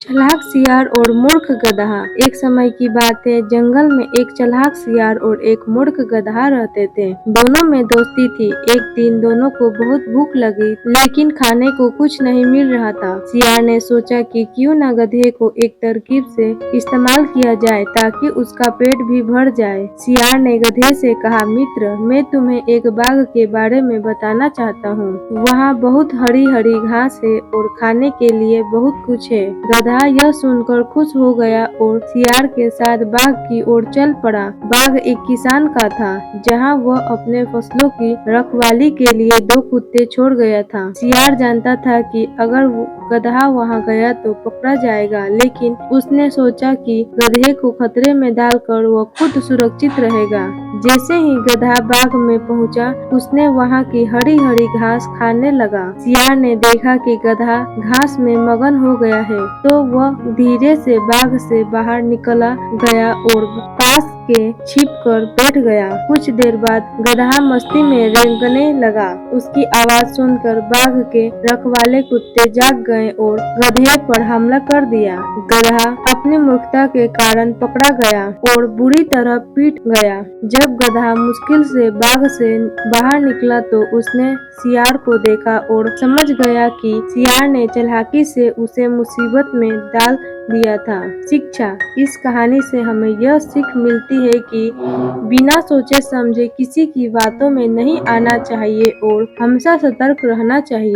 चालाक सियार और मूर्ख गधा। एक समय की बात है, जंगल में एक चालाक सियार और एक मूर्ख गधा रहते थे। दोनों में दोस्ती थी। एक दिन दोनों को बहुत भूख लगी, लेकिन खाने को कुछ नहीं मिल रहा था। सियार ने सोचा कि क्यों न गधे को एक तरकीब से इस्तेमाल किया जाए ताकि उसका पेट भी भर जाए। सियार ने गधे से कहा, मित्र, मैं तुम्हें एक बाग के बारे में बताना चाहता हूँ। वहाँ बहुत हरी हरी घास है और खाने के लिए बहुत कुछ है। गधा यह सुनकर खुश हो गया और सियार के साथ बाग की ओर चल पड़ा। बाग एक किसान का था, जहाँ वह अपने फसलों की रखवाली के लिए 2 कुत्ते छोड़ गया था। सियार जानता था कि अगर गधा वहाँ गया तो पकड़ा जाएगा, लेकिन उसने सोचा कि गधे को खतरे में डालकर वह खुद सुरक्षित रहेगा। जैसे ही गधा बाग में पहुंचा, उसने वहां की हरी हरी घास खाने लगा। सियार ने देखा कि गधा घास में मगन हो गया है, तो वह धीरे से बाग से बाहर निकला गया और पास के छिप कर बैठ गया। कुछ देर बाद गधा मस्ती में रेंगने लगा। उसकी आवाज सुनकर बाग के रखवाले कुत्ते जाग गए और गधे पर हमला कर दिया। गधा अपनी मूर्खता के कारण पकड़ा गया और बुरी तरह पीट गया। जब गधा मुश्किल से बाग से बाहर निकला तो उसने सियार को देखा और समझ गया कि सियार ने चालाकी से उसे मुसीबत में डाल दिया था। शिक्षा। इस कहानी से हमें यह सीख मिलती है कि बिना सोचे समझे किसी की बातों में नहीं आना चाहिए और हमेशा सतर्क रहना चाहिए।